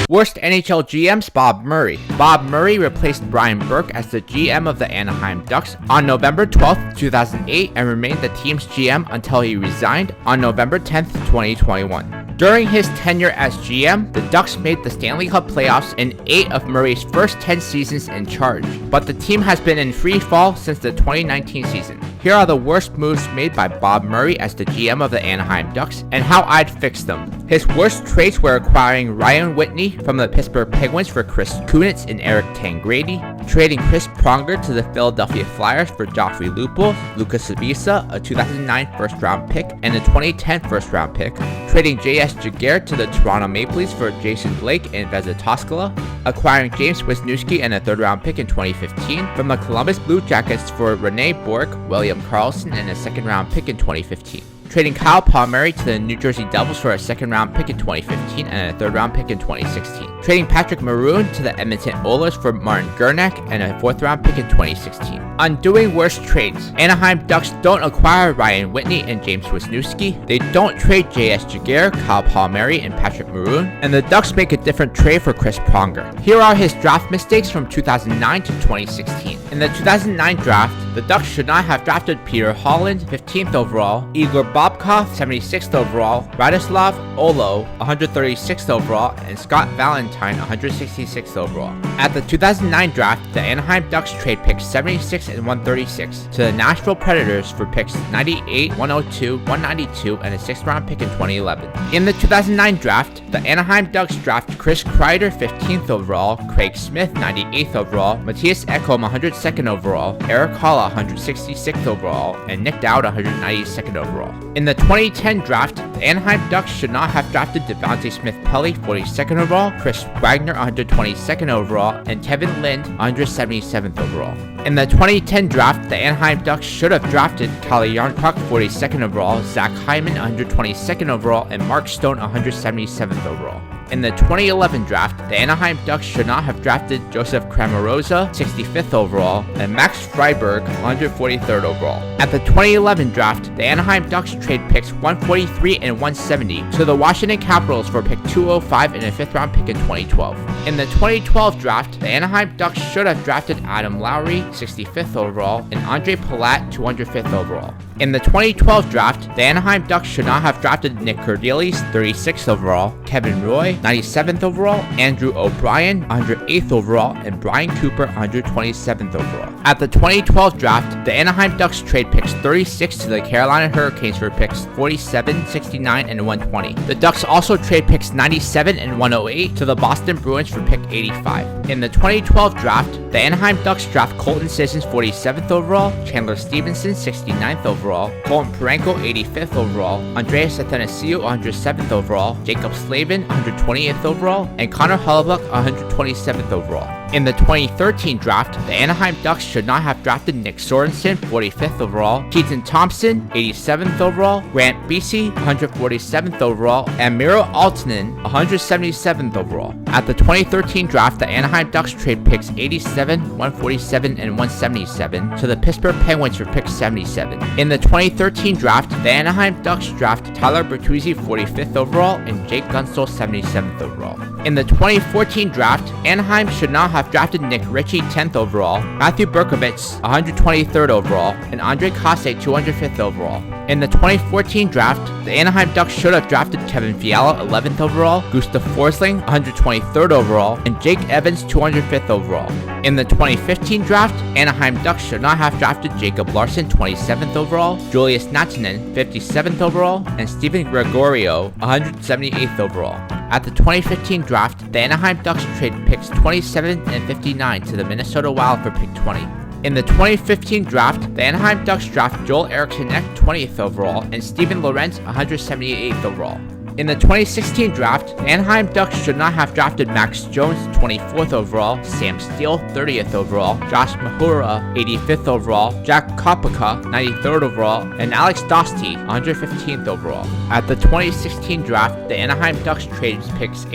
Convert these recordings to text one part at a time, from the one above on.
Worst NHL GMs, Bob Murray. Bob Murray replaced Brian Burke as the GM of the Anaheim Ducks on November 12, 2008 and remained the team's GM until he resigned on November 10, 2021. During his tenure as GM, the Ducks made the Stanley Cup playoffs in 8 of Murray's first 10 seasons in charge, but the team has been in free fall since the 2019 season. Here are the worst moves made by Bob Murray as the GM of the Anaheim Ducks and how I'd fix them. His worst trades were acquiring Ryan Whitney from the Pittsburgh Penguins for Chris Kunitz and Eric Tangradi, trading Chris Pronger to the Philadelphia Flyers for Joffrey Lupul, Lucas Iwasa, a 2009 first-round pick, and a 2010 first-round pick, trading J.S. Giguère to the Toronto Maple Leafs for Jason Blake and Vesa Toskala, acquiring James Wisniewski and a third-round pick in 2015 from the Columbus Blue Jackets for Rene Bourque, William Karlsson, and a second-round pick in 2015. Trading Kyle Palmieri to the New Jersey Devils for a second-round pick in 2015 and a third-round pick in 2016. Trading Patrick Maroon to the Edmonton Oilers for Martin Gernak and a fourth-round pick in 2016. Undoing worst trades. Anaheim Ducks don't acquire Ryan Whitney and James Wisniewski. They don't trade J.S. Giguère, Kyle Palmieri, and Patrick Maroon. And the Ducks make a different trade for Chris Pronger. Here are his draft mistakes from 2009 to 2016. In the 2009 draft, the Ducks should not have drafted Peter Holland, 15th overall, Igor Bobkov, 76th overall, Radislav Olo, 136th overall, and Scott Valentine, 166th overall. At the 2009 draft, the Anaheim Ducks trade picks 76 and 136 to the Nashville Predators for picks 98, 102, 192, and a 6th-round pick in 2011. In the 2009 draft, the Anaheim Ducks draft Chris Kreider, 15th overall, Craig Smith, 98th overall, Matthias Ekholm, 102nd overall, Eric Haula, 166th overall, and Nick Dowd, 192nd overall. In the 2010 draft, the Anaheim Ducks should not have drafted Devontae Smith-Pelly, 42nd overall, Chris Wagner, 122nd overall, and Kevin Lind, 177th overall. In the 2010 draft, the Anaheim Ducks should have drafted Calle Jarnkrok, 42nd overall, Zach Hyman, 122nd overall, and Mark Stone, 177th overall. In the 2011 draft, the Anaheim Ducks should not have drafted Joseph Cramarosa, 65th overall, and Max Freiberg, 143rd overall. At the 2011 draft, the Anaheim Ducks trade picks 143 and 170 to the Washington Capitals for pick 205 and a 5th-round pick in 2012. In the 2012 draft, the Anaheim Ducks should have drafted Adam Lowry, 65th overall, and Andre Palat, 205th overall. In the 2012 draft, the Anaheim Ducks should not have drafted Nick Cordelis, 36th overall, Kevin Roy, 97th overall, Andrew O'Brien, 108th overall, and Brian Cooper, 127th overall. At the 2012 draft, the Anaheim Ducks trade picks 36 to the Carolina Hurricanes for picks 47, 69, and 120. The Ducks also trade picks 97 and 108 to the Boston Bruins for pick 85. In the 2012 draft, the Anaheim Ducks draft Colton Sissons, 47th overall, Chandler Stevenson, 69th overall, Colton Parayko, 85th overall, Andreas Athanasiou, 107th overall, Jacob Slavin, 120th overall, and Connor Hellebuyck, 127th overall. In the 2013 draft, the Anaheim Ducks should not have drafted Nick Sorensen, 45th overall, Keaton Thompson, 87th overall, Grant Bisi, 147th overall, and Miro Aaltonen, 177th overall. At the 2013 draft, the Anaheim Ducks trade picks 87, 147, and 177 to the Pittsburgh Penguins for pick 77. In the 2013 draft, the Anaheim Ducks draft Tyler Bertuzzi, 45th overall, and Jake Guentzel, 77th overall. In the 2014 draft, Anaheim should not have drafted Nick Ritchie, 10th overall, Matthew Berkovich, 123rd overall, and Andre Kase, 205th overall. In the 2014 draft, the Anaheim Ducks should have drafted Kevin Fiala, 11th overall, Gustav Forsling, 123rd overall, and Jake Evans, 205th overall. In the 2015 draft, Anaheim Ducks should not have drafted Jacob Larson, 27th overall, Julius Nattinen, 57th overall, and Stephen Gregorio, 178th overall. At the 2015 draft, the Anaheim Ducks trade picks 27 and 59 to the Minnesota Wild for pick 20. In the 2015 draft, the Anaheim Ducks draft Joel Eriksson Ek, 20th overall, and Steven Lorenz, 178th overall. In the 2016 draft, the Anaheim Ducks should not have drafted Max Jones, 24th overall, Sam Steele, 30th overall, Josh Mahura, 85th overall, Jack Kopaka, 93rd overall, and Alex Dosty, 115th overall. At the 2016 draft, the Anaheim Ducks trade picks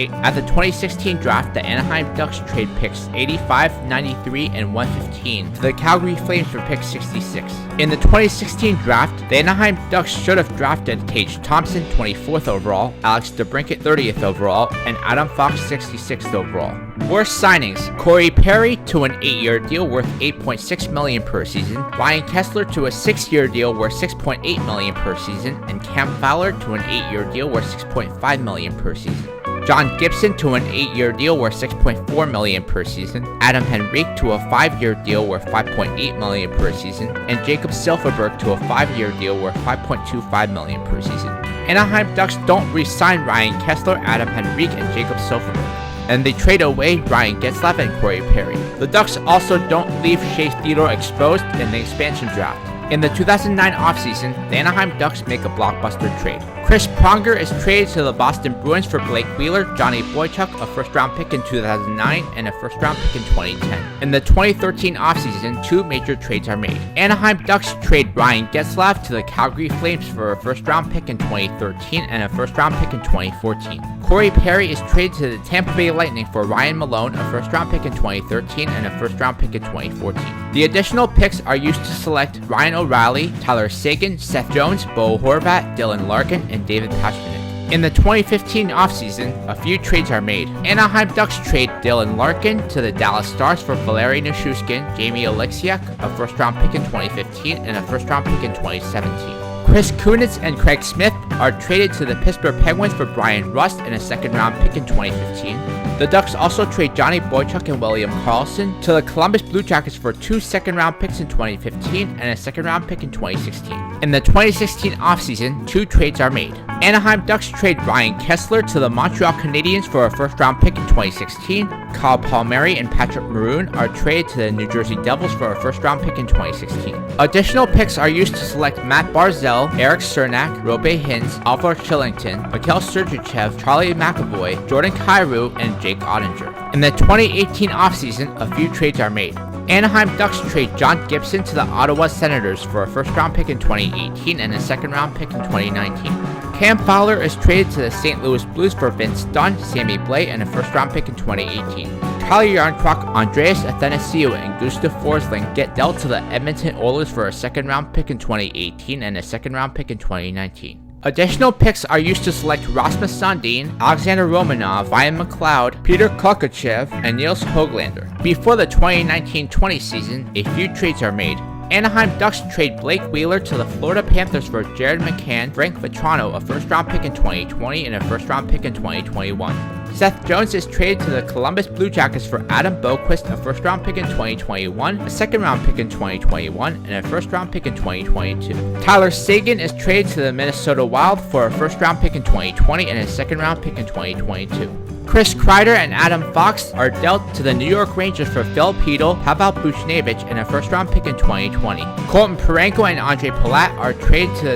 85, 93, and 115 to the Calgary Flames for pick 66. In the 2016 draft, the Anaheim Ducks should have drafted T.Thompson 24th overall, A.DeBrincat 30th overall, and Adam Fox 66th overall. Worst signings: Corey Perry to an 8-year deal worth $8.6 million per season, Ryan Kesler to a 6-year deal worth $6.8 million per season, and Cam Fowler to an 8-year deal worth $6.5 million per season. John Gibson to an 8-year deal worth $6.4 million per season, Adam Henrique to a 5-year deal worth $5.8 million per season, and Jacob Silfverberg to a 5-year deal worth $5.25 million per season. Anaheim Ducks don't re-sign Ryan Kesler, Adam Henrique, and Jacob Silfverberg, and they trade away Ryan Getzlaf and Corey Perry. The Ducks also don't leave Theodore exposed in the expansion draft. In the 2009 offseason, the Anaheim Ducks make a blockbuster trade. Chris Pronger is traded to the Boston Bruins for Blake Wheeler, Johnny Boychuk, a first-round pick in 2009, and a first-round pick in 2010. In the 2013 offseason, 2 major trades are made. Anaheim Ducks trade Ryan Getzlaf to the Calgary Flames for a first-round pick in 2013 and a first-round pick in 2014. Corey Perry is traded to the Tampa Bay Lightning for Ryan Malone, a first-round pick in 2013 and a first-round pick in 2014. The additional picks are used to select Ryan O'Reilly, Tyler Seguin, Seth Jones, Bo Horvat, Dylan Larkin, and David Pastrnak. In the 2015 offseason, a few trades are made. Anaheim Ducks trade Dylan Larkin to the Dallas Stars for Valeri Nichushkin, Jamie Oleksiak, a first-round pick in 2015 and a first-round pick in 2017. Chris Kunitz and Craig Smith are traded to the Pittsburgh Penguins for Brian Rust and a second-round pick in 2015. The Ducks also trade Johnny Boychuk and William Karlsson to the Columbus Blue Jackets for 2 second-round picks in 2015 and a second-round pick in 2016. In the 2016 offseason, 2 trades are made. Anaheim Ducks trade Ryan Kesler to the Montreal Canadiens for a first-round pick in 2016. Kyle Palmieri and Patrick Maroon are traded to the New Jersey Devils for a first-round pick in 2016. Additional picks are used to select Matt Barzal, Eric-Cernak, Robe Hintz, O.Kylington, M.Sergachev-E.Cernak, Charlie McAvoy, Jordan Kyrou, and Jake Ottinger. In the 2018 offseason, a few trades are made. Anaheim Ducks trade John Gibson to the Ottawa Senators for a first-round pick in 2018 and a second-round pick in 2019. Cam Fowler is traded to the St. Louis Blues for Vince Dunn, Sammy Blais, and a first-round pick in 2018. Tyler Yarncroc, Andreas Athanasiou, and Gustav Forsling get dealt to the Edmonton Oilers for a second-round pick in 2018 and a second-round pick in 2019. Additional picks are used to select Rasmus Sandin, Alexander Romanov, Ryan McLeod, Peter Kokachev, and N.Hoglander. Before the 2019-20 season, a few trades are made. Anaheim Ducks trade Blake Wheeler to the Florida Panthers for Jared McCann, Frank Vatrano, a first-round pick in 2020 and a first-round pick in 2021. Seth Jones is traded to the Columbus Blue Jackets for Adam Boqvist, a first-round pick in 2021, a second-round pick in 2021, and a first-round pick in 2022. Tyler Seguin is traded to the Minnesota Wild for a first-round pick in 2020 and a second-round pick in 2022. Chris Kreider and Adam Fox are dealt to the New York Rangers for Phil Chytil, Pavel Buchnevich, and a first-round pick in 2020. Colton Parayko and Andre Palat are traded to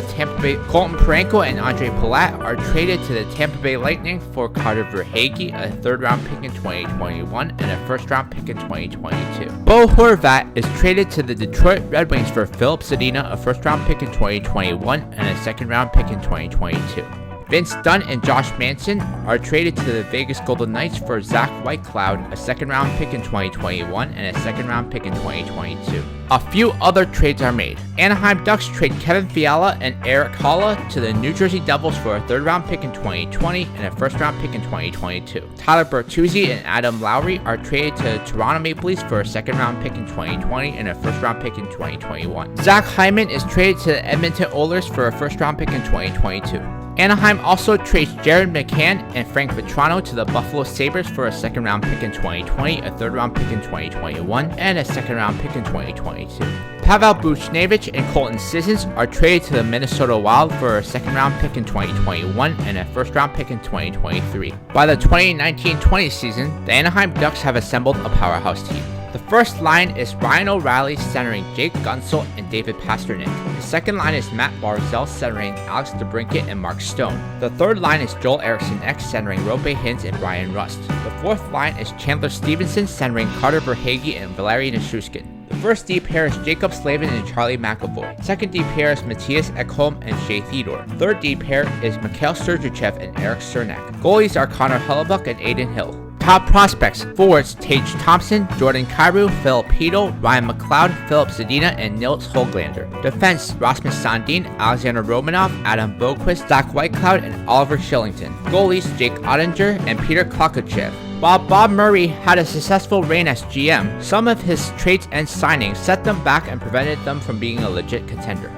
the Tampa Bay Lightning for Carter Verhaeghe, a third-round pick in 2021, and a first-round pick in 2022. Bo Horvat is traded to the Detroit Red Wings for Philip Zadina, a first-round pick in 2021, and a second-round pick in 2022. Vince Dunn and Josh Manson are traded to the Vegas Golden Knights for Z.Whitecloud, a second-round pick in 2021 and a second-round pick in 2022. A few other trades are made. Anaheim Ducks trade Kevin Fiala and Eric Haula to the New Jersey Devils for a third-round pick in 2020 and a first-round pick in 2022. Tyler Bertuzzi and Adam Lowry are traded to the Toronto Maple Leafs for a second-round pick in 2020 and a first-round pick in 2021. Zach Hyman is traded to the Edmonton Oilers for a first-round pick in 2022. Anaheim also trades Jared McCann and Frank Vatrano to the Buffalo Sabres for a second-round pick in 2020, a third-round pick in 2021, and a second-round pick in 2022. Pavel Buchnevich and Colton Sissons are traded to the Minnesota Wild for a second-round pick in 2021 and a first-round pick in 2023. By the 2019-20 season, the Anaheim Ducks have assembled a powerhouse team. The first line is Ryan O'Reilly centering J.Guentzel and David Pastrnak. The second line is Matt Barzal centering Alex DeBrincat and Mark Stone. The third line is Joel Eriksson Ek centering Robe Hintz and Brian Rust. The fourth line is Chandler Stevenson centering Carter Verhaeghe and Valeri Nichushkin. The first D pair is Jacob Slavin and Charlie McAvoy. Second D pair is Matthias Ekholm and Theodore. Third D pair is Mikhail Sergachev and Eric Cernak. Goalies are Connor Hellebuyck and Hill. Top prospects: forwards T.Thompson, J.Kyrou, F.Chytil, R.McLeod, F.Zadina, and N.Hoglander. Defense: R.Sandin, A.Romanov, A.Boqvist, Z.Whitecloud, and O.Kylington. Goalies: Jake Oettinger and Peter Kokachev. While Bob Murray had a successful reign as GM, some of his traits and signings set them back and prevented them from being a legit contender.